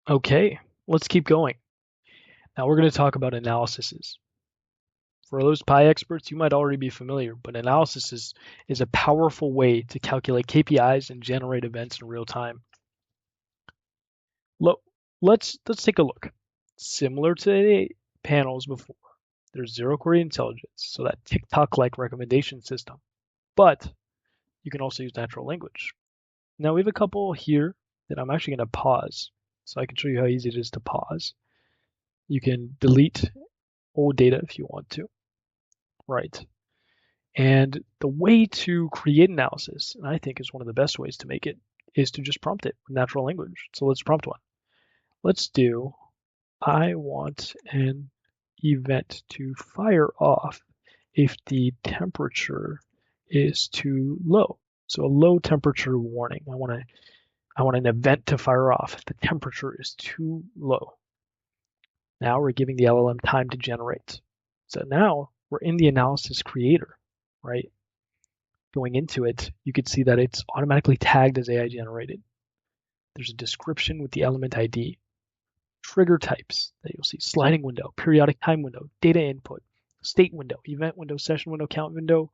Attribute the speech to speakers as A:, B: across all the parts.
A: Okay, let's keep going. Now we're going to talk about analyses. For those Pi experts, you might already be familiar, but analysis is a powerful way to calculate KPIs and generate events in real time. Look, let's take a look. Similar to the panels before, there's zero query intelligence, so that TikTok-like recommendation system. But you can also use natural language. Now we have a couple here that I'm actually going to pause, so I can show you how easy it is to pause. You can delete old data if you want to. Right. And the way to create analysis, and I think is one of the best ways to make it, is to just prompt it with natural language. So let's prompt one. Let's do, I want an event to fire off if the temperature is too low. So a low temperature warning. I want an event to fire off if the temperature is too low. Now we're giving the LLM time to generate. So now we're in the analysis creator, right? Going into it, you could see that it's automatically tagged as AI generated. There's a description with the element ID, trigger types that you'll see, sliding window, periodic time window, data input, state window, event window, session window, count window,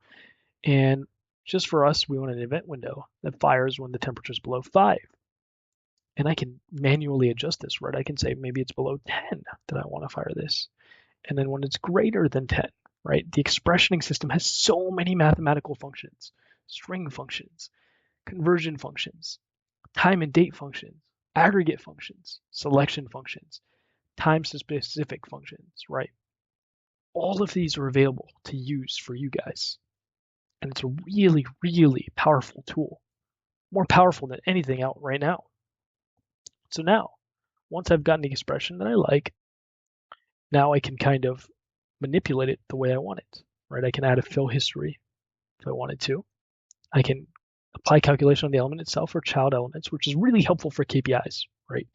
A: and just for us, we want an event window that fires when the temperature is below 5. And I can manually adjust this, right? I can say maybe it's below 10 that I want to fire this. And then when it's greater than 10, right? The expressioning system has so many mathematical functions, string functions, conversion functions, time and date functions, aggregate functions, selection functions, time specific functions, right? All of these are available to use for you guys. And it's a really, really powerful tool, more powerful than anything out right now. So now, once I've gotten the expression that I like, now I can kind of manipulate it the way I want it, right? I can add a fill history if I wanted to. I can apply calculation on the element itself or child elements, which is really helpful for KPIs, right?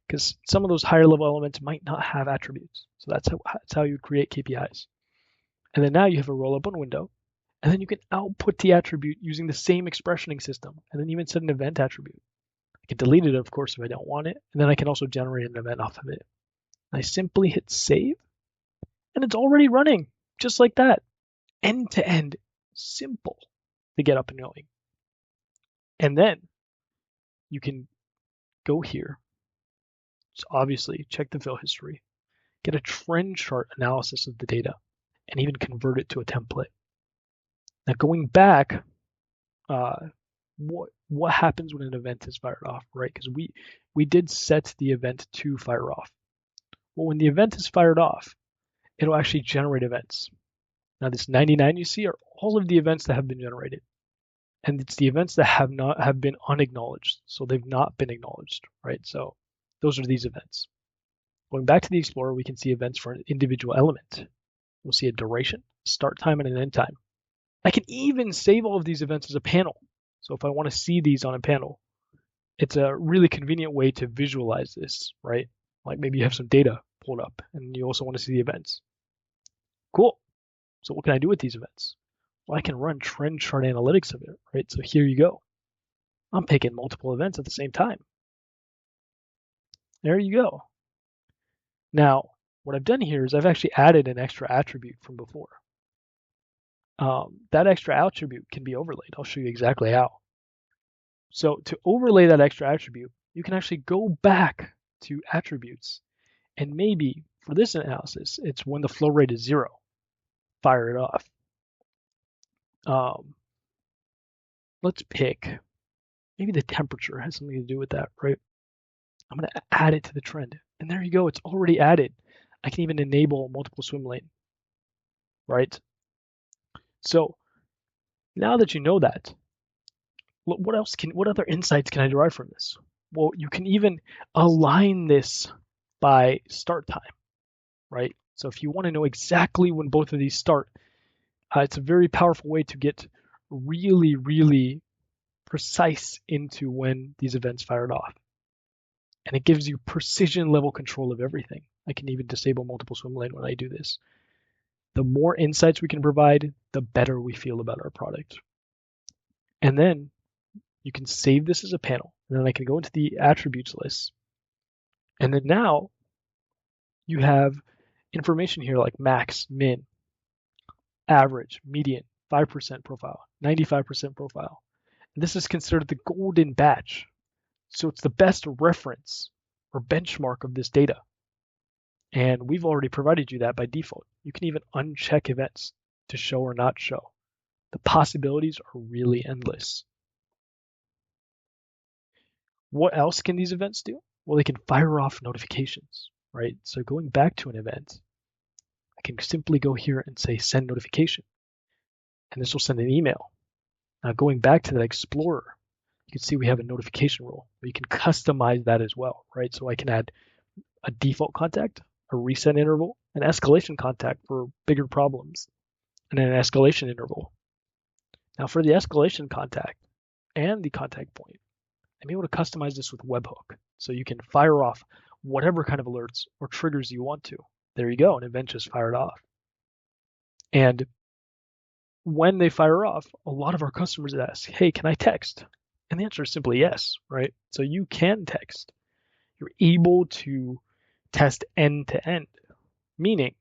A: Because some of those higher level elements might not have attributes. So that's how you create KPIs. And then now you have a roll up on window, and then you can output the attribute using the same expressioning system, and then even set an event attribute. I can delete it, of course, if I don't want it, and then I can also generate an event off of it. I simply hit save, and it's already running, just like that. End to end, simple to get up and going. And then you can go here. So obviously, check the fill history, get a trend chart analysis of the data, and even convert it to a template. Now, going back, what happens when an event is fired off, right? Because we did set the event to fire off. Well, when the event is fired off, it'll actually generate events. Now, this 99 you see are all of the events that have been generated, and it's the events that have been unacknowledged, so they've not been acknowledged, right? So those are these events. Going back to the Explorer, we can see events for an individual element. We'll see a duration, start time, and an end time. I can even save all of these events as a panel. So if I want to see these on a panel, it's a really convenient way to visualize this, right? Like maybe you have some data pulled up and you also want to see the events. Cool. So what can I do with these events? Well, I can run trend chart analytics of it, right? So here you go. I'm picking multiple events at the same time. There you go. Now, what I've done here is I've actually added an extra attribute from before. That extra attribute can be overlaid. I'll show you exactly how. So to overlay that extra attribute, you can actually go back to attributes and maybe for this analysis, it's when the flow rate is 0, fire it off. Let's pick, maybe the temperature has something to do with that, right? I'm going to add it to the trend. And there you go, it's already added. I can even enable multiple swim lane, right? So now that you know that, what other insights can I derive from this? Well, you can even align this by start time, right? So if you want to know exactly when both of these start, it's a very powerful way to get really, really precise into when these events fired off. And it gives you precision level control of everything. I can even disable multiple swim lane when I do this. The more insights we can provide, the better we feel about our product. And then you can save this as a panel. And then I can go into the attributes list And then now you have information here like max, min, average, median, 5% profile, 95% profile. And this is considered the golden batch. So it's the best reference or benchmark of this data. And we've already provided you that by default. You can even uncheck events to show or not show. The possibilities are really endless. What else can these events do? Well, they can fire off notifications, right? So going back to an event, I can simply go here and say send notification, and this will send an email. Now going back to that Explorer, you can see we have a notification rule. You can customize that as well, right? So I can add a default contact, a reset interval, an escalation contact for bigger problems, and an escalation interval. Now for the escalation contact and the contact point, I'm able to customize this with webhook. So you can fire off whatever kind of alerts or triggers you want to. There you go, an event just fired off. And when they fire off, a lot of our customers ask, hey, can I text? And the answer is simply yes, right? So you can text. You're able to test end to end, meaning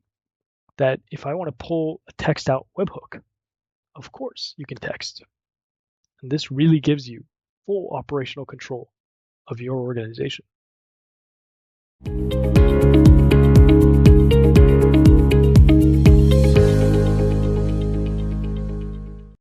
A: that if I want to pull a text out webhook, of course you can text. And this really gives you full operational control of your organization.